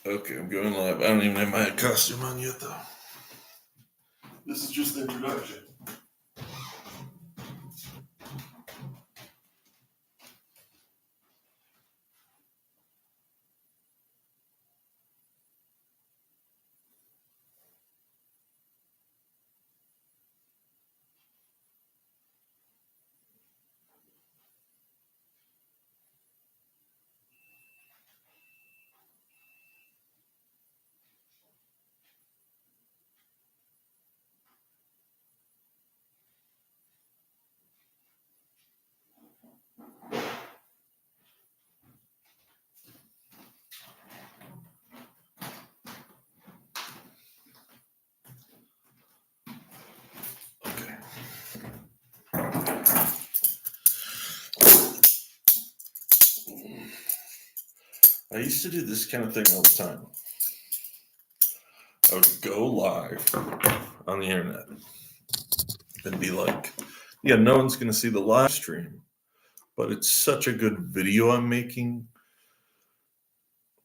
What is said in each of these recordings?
Okay, I'm going live. I don't even have my costume on yet, though. This is just the introduction. Okay. I used to do this kind of thing all the time. I would go live on the internet and be like, yeah, no one's going to see the live stream, but it's such a good video I'm making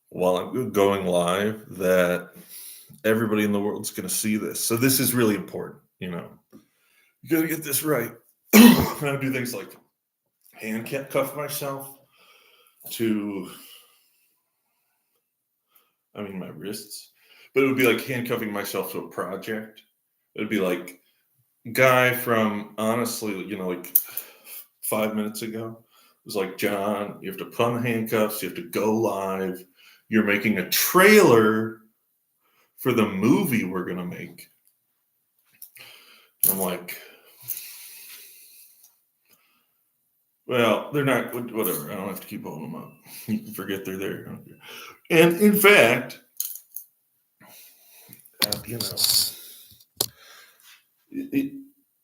while I'm going live that everybody in the world's going to see this. So this is really important, you know. You got to get this right. And I would do things like handcuff myself to, my wrists, but it would be like handcuffing myself to a project. It would be like, guy from, honestly, like 5 minutes ago was like, John, you have to put on the handcuffs, you have to go live. You're making a trailer for the movie we're going to make. I'm like, well, they're not, whatever. I don't have to keep holding them up. You can forget they're there. And in fact,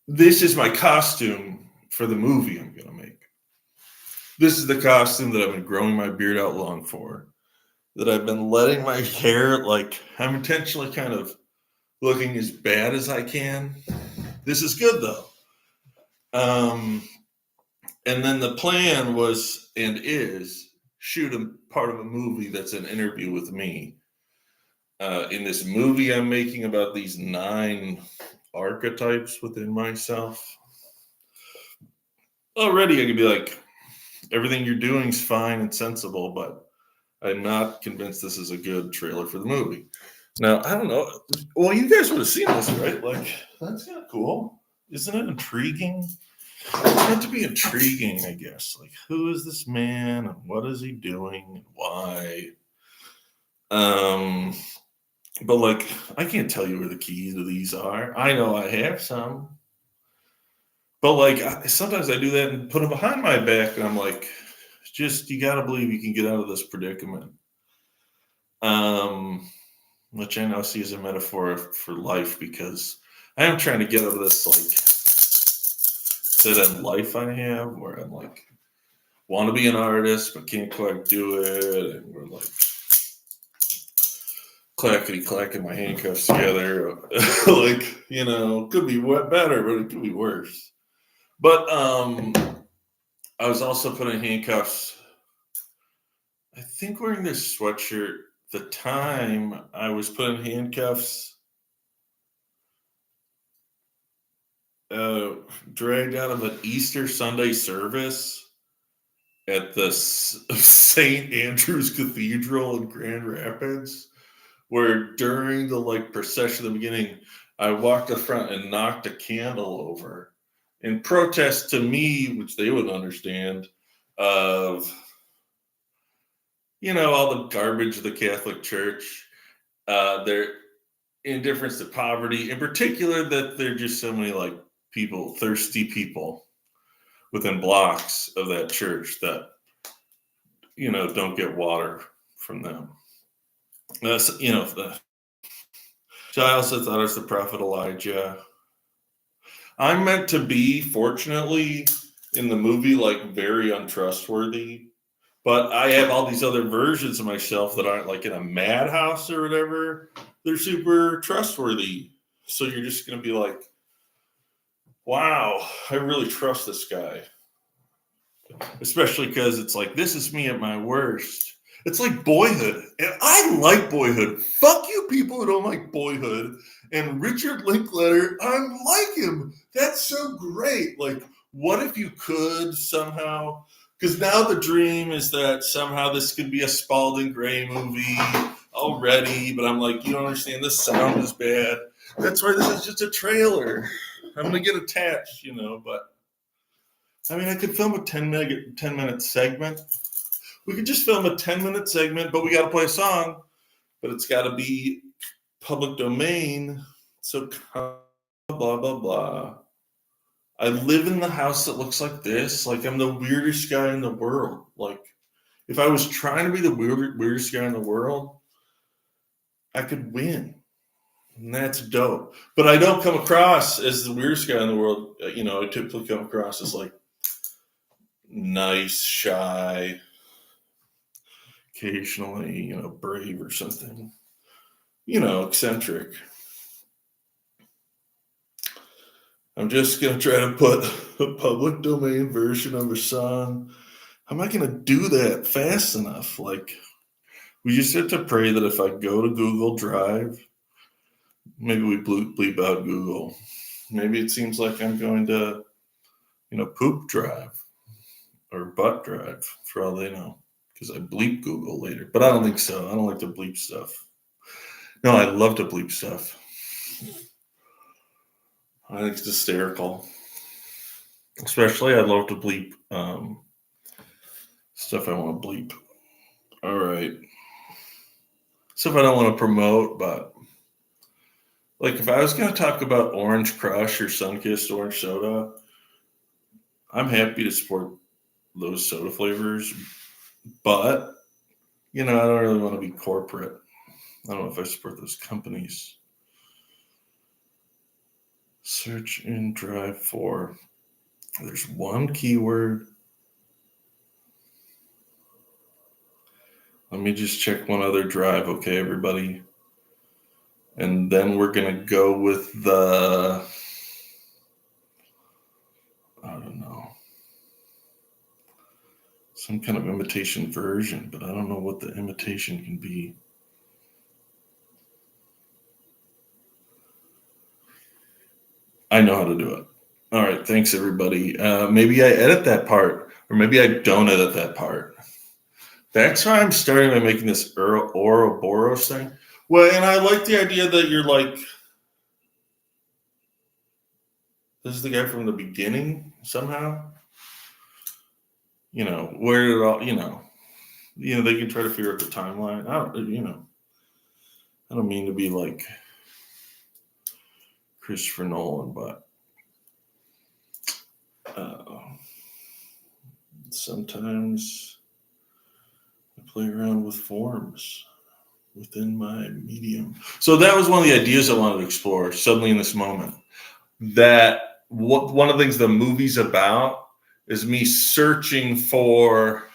this is my costume for the movie I'm going to make. This is the costume that I've been growing my beard out long for, that I've been letting my hair, like, I'm intentionally kind of looking as bad as I can. This is good, though. And then the plan was and is shoot a part of a movie that's an interview with me. In this movie I'm making about these 9 archetypes within myself. Already I could be like, everything you're doing is fine and sensible, but I'm not convinced this is a good trailer for the movie. Now, I don't know. Well, you guys would have seen this, right? Like, that's kind of cool. Isn't it intriguing? It's meant to be intriguing, I guess. Like, who is this man and what is he doing and why? But like, I can't tell you where the keys to these are. I know I have some. But like, sometimes I do that and put them behind my back, and I'm like, just, you got to believe you can get out of this predicament. Which I now see as a metaphor for life, because I am trying to get out of this like dead end life I have, where I'm like, want to be an artist but can't quite do it, and we're like clackety clacking my handcuffs together. Like, could be better, but it could be worse. But I was also putting handcuffs, I think, wearing this sweatshirt. The time I was putting handcuffs dragged out of an Easter Sunday service at the St. Andrew's Cathedral in Grand Rapids, where during the procession at the beginning, I walked up front and knocked a candle over in protest to me, which they would understand, of all the garbage of the Catholic Church, their indifference to poverty, in particular that there are just so many thirsty people within blocks of that church that don't get water from them. So I also thought it was the prophet Elijah. I'm meant to be, fortunately, in the movie, very untrustworthy, but I have all these other versions of myself that aren't in a madhouse or whatever. They're super trustworthy. So you're just going to be like, wow, I really trust this guy. Especially because it's this is me at my worst. It's like Boyhood. And I like Boyhood. Fuck you people who don't like Boyhood. And Richard Linklater, I like him. That's so great. Like, what if you could somehow, because now the dream is that somehow this could be a Spalding Gray movie already, but I'm like, you don't understand, the sound is bad. That's why this is just a trailer. I'm going to get attached, but I mean, I could film a 10-minute segment. We could just film a 10-minute segment, but we got to play a song, but it's got to be public domain. So blah, blah, blah. I live in the house that looks like this. Like, I'm the weirdest guy in the world. Like, if I was trying to be the weirdest guy in the world, I could win. And that's dope. But I don't come across as the weirdest guy in the world. I typically come across as like nice, shy, occasionally, brave or something, eccentric. I'm just going to try to put a public domain version of a song. How am I going to do that fast enough? Like, we just have to pray that if I go to Google Drive, maybe we bleep out Google. Maybe it seems like I'm going to, poop drive or butt drive for all they know, because I bleep Google later. But I don't think so. I don't like to bleep stuff. No, I love to bleep stuff. I think it's hysterical. Especially, I love to bleep stuff I want to bleep. All right. Stuff I don't want to promote, but like if I was going to talk about Orange Crush or Sunkissed Orange Soda, I'm happy to support those soda flavors, but I don't really want to be corporate. I don't know if I support those companies. Search and drive for. There's one keyword. Let me just check one other drive, okay, everybody? And then we're going to go with the, I don't know, some kind of imitation version, but I don't know what the imitation can be. I know how to do it. All right, thanks, everybody. Maybe I edit that part, or maybe I don't edit that part. That's why I'm starting by making this Ouroboros thing. Well, and I like the idea that you're like, this is the guy from the beginning somehow. Where did it all, they can try to figure out the timeline. I don't mean to be like Christopher Nolan, but sometimes I play around with forms within my medium. So that was one of the ideas I wanted to explore suddenly in this moment. That one of the things the movie's about is me searching for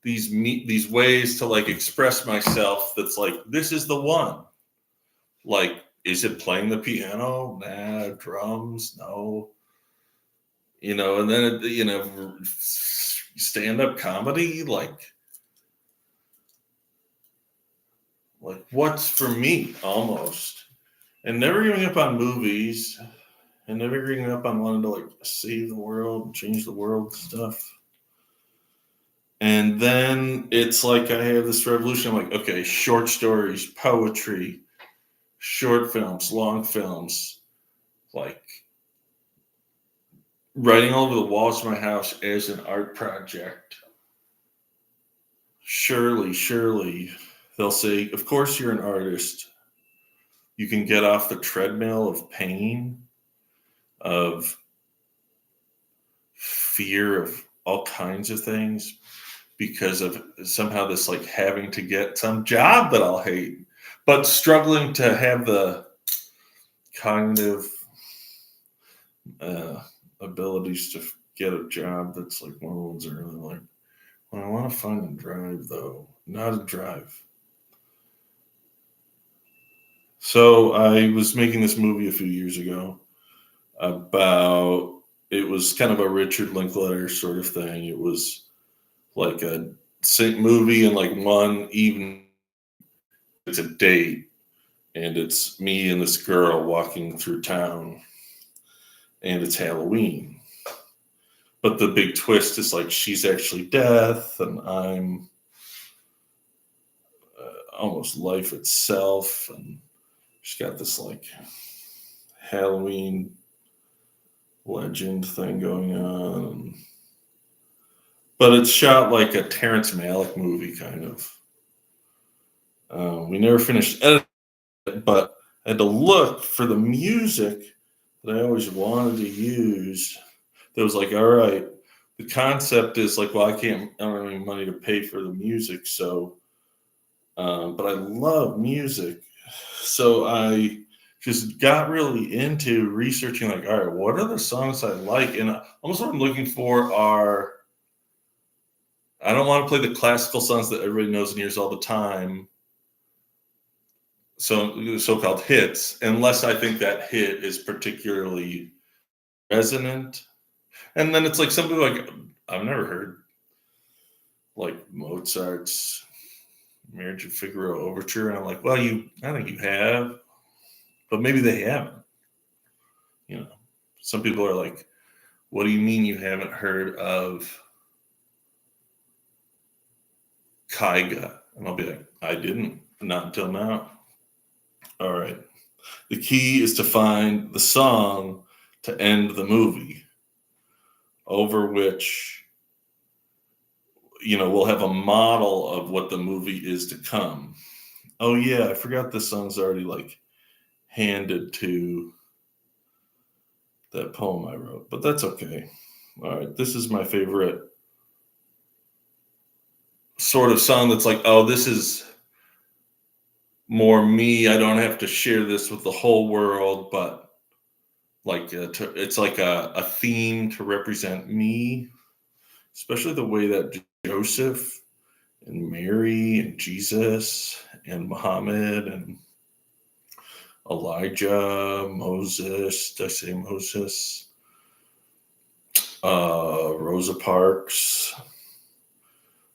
these ways to like express myself. That's like, this is the one. Like, is it playing the piano? Nah. Drums? No. And then stand-up comedy, like what's for me almost, and never giving up on movies, and never giving up on wanting to like save the world and change the world stuff. And then it's like I have this revolution. I'm like, okay, short stories, poetry, short films, long films, like writing all over the walls of my house as an art project. Surely, they'll say, of course you're an artist. You can get off the treadmill of pain, of fear of all kinds of things, because of somehow this like having to get some job that I'll hate, but struggling to have the cognitive abilities to get a job that's like one of the ones that are really like, when I want to find a drive though, not a drive. So I was making this movie a few years ago about, it was kind of a Richard Linklater sort of thing. It was like a movie in like one evening. It's a date, and it's me and this girl walking through town, and it's Halloween. But the big twist is like she's actually death, and I'm almost life itself, and she's got this like Halloween legend thing going on. But it's shot like a Terrence Malick movie, kind of. We never finished editing it, but I had to look for the music that I always wanted to use. That was like, all right, the concept is like, well, I don't have any money to pay for the music, so, but I love music. So I just got really into researching, like, all right, what are the songs I like? And almost what I'm looking for are, I don't want to play the classical songs that everybody knows and hears all the time. So-called hits, unless I think that hit is particularly resonant. And then it's like something like I've never heard like Mozart's Marriage of Figaro Overture, and I'm like, well, I think you have, but maybe they haven't. You know, some people are like, what do you mean you haven't heard of Kyga? And I'll be like, I didn't, not until now. All right. The key is to find the song to end the movie, over which, we'll have a model of what the movie is to come. Oh yeah, I forgot this song's already like handed to that poem I wrote, but that's okay. All right, this is my favorite sort of song that's like, oh, this is more me. I don't have to share this with the whole world, but like it's like a theme to represent me, especially the way that Joseph and Mary and Jesus and Muhammad and Elijah, Moses, did I say Moses? Rosa Parks,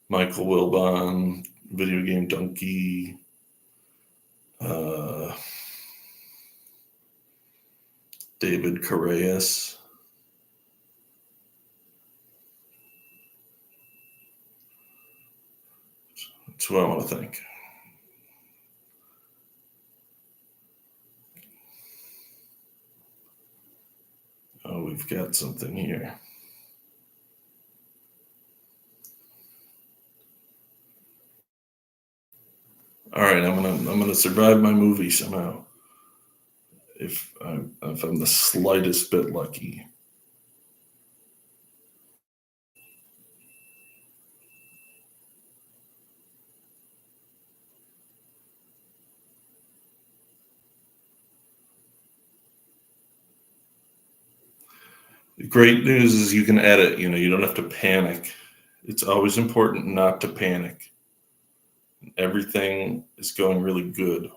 Michael Wilbon, Video Game Donkey, David Correas. That's who I want to thank. Oh, we've got something here. All right, I'm gonna survive my movie somehow. If I'm the slightest bit lucky. The great news is you can edit. You don't have to panic. It's always important not to panic. Everything is going really good.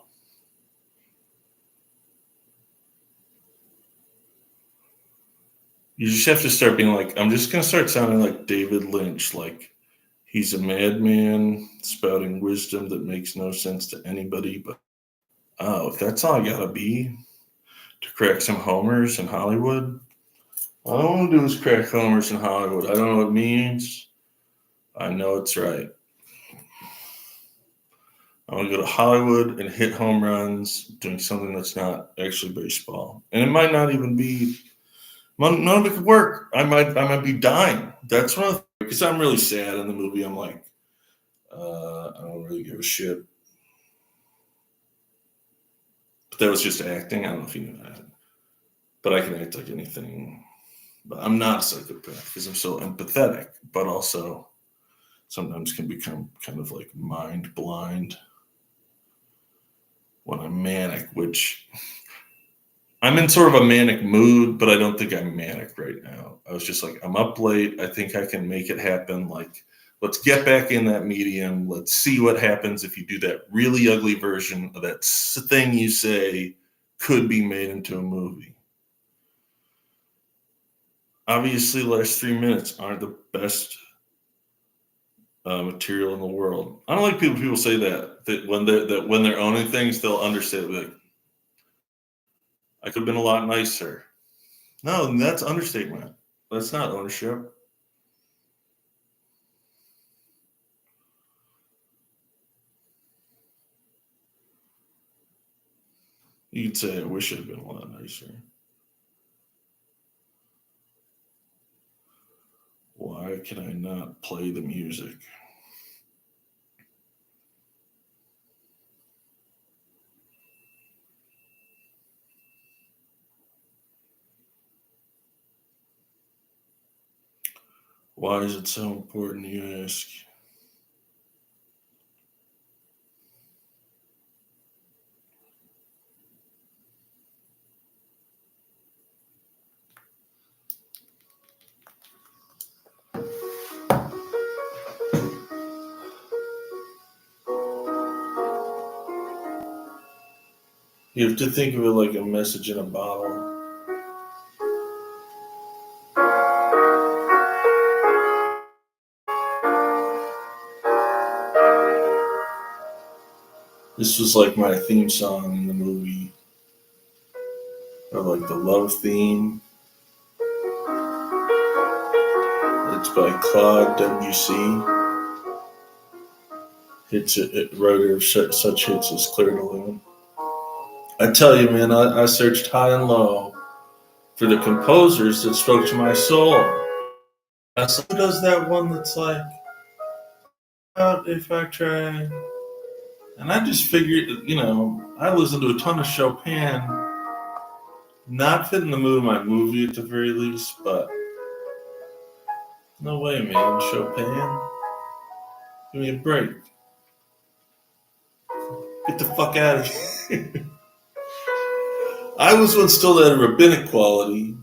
You just have to start being like, I'm just going to start sounding like David Lynch, like he's a madman spouting wisdom that makes no sense to anybody. But, if that's all I got to be to crack some homers in Hollywood, all I want to do is crack homers in Hollywood. I don't know what it means. I know it's right. I want to go to Hollywood and hit home runs doing something that's not actually baseball. And it might not even be, none of it could work. I might be dying. That's one of the, because I'm really sad in the movie. I'm like, I don't really give a shit. But that was just acting. I don't know if you knew that. But I can act like anything. But I'm not a psychopath because I'm so empathetic, but also sometimes can become kind of like mind blind when I'm manic, which I'm in sort of a manic mood, but I don't think I'm manic right now. I was just like, I'm up late. I think I can make it happen. Like, let's get back in that medium. Let's see what happens if you do that really ugly version of that thing you say could be made into a movie. Obviously, the last 3 minutes aren't the best material in the world. I don't like people say that when they're owning things, they'll understand like, I could have been a lot nicer. No, that's understatement. That's not ownership. You could say, I wish I'd been a lot nicer. Why can I not play the music? Why is it so important, you ask? You have to think of it like a message in a bottle. This was like my theme song in the movie, or like the love theme. It's by Claude Debussy. It's a writer of such hits as Clair de Lune. I tell you, man, I searched high and low for the composers that spoke to my soul. Who does that one that's like, if I try? And I just figured, I listened to a ton of Chopin, not fitting the mood of my movie at the very least, but no way, man. Chopin? Give me a break. Get the fuck out of here. I was once told that a rabbinic quality,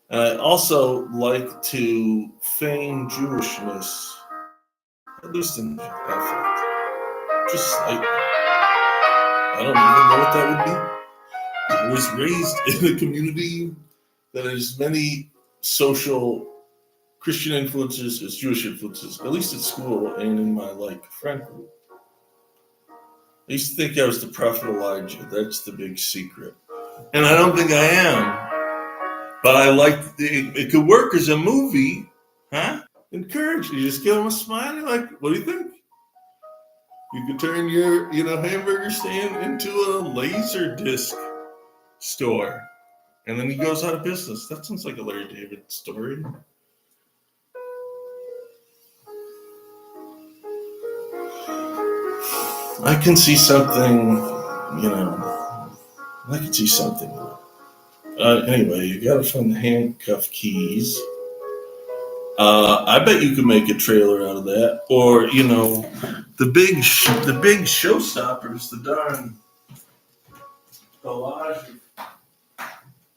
and I also like to feign Jewishness, at least in effort. Just like, I don't even know what that would be. I was raised in a community that has many social Christian influences as Jewish influences, at least at school and in my friend group. I used to think I was the prophet Elijah. That's the big secret. And I don't think I am. But I like it could work as a movie, huh? Encourage. You just give them a smile. You're like, what do you think? You could turn your, hamburger stand into a laser disc store. And then he goes out of business. That sounds like a Larry David story. I can see something, I can see something. Anyway, you gotta find the handcuff keys. I bet you could make a trailer out of that. Or, the big showstoppers, the darn collage of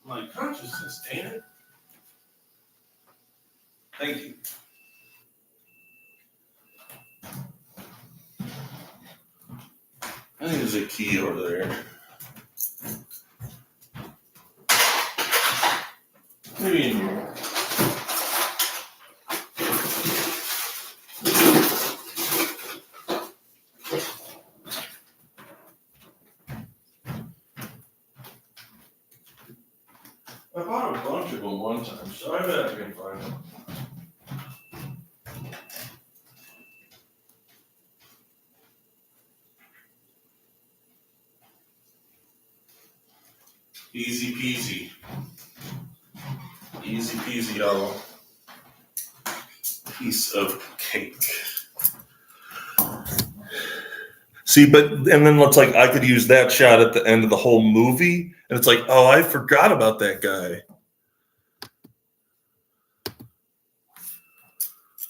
my consciousness, damn it. Thank you. I think there's a key over there. Maybe in here. I bought a bunch of them one time, so I bet I can find them. Easy peasy. Easy peasy, y'all. Piece of cake. See, and then it's like I could use that shot at the end of the whole movie, and it's like, oh, I forgot about that guy.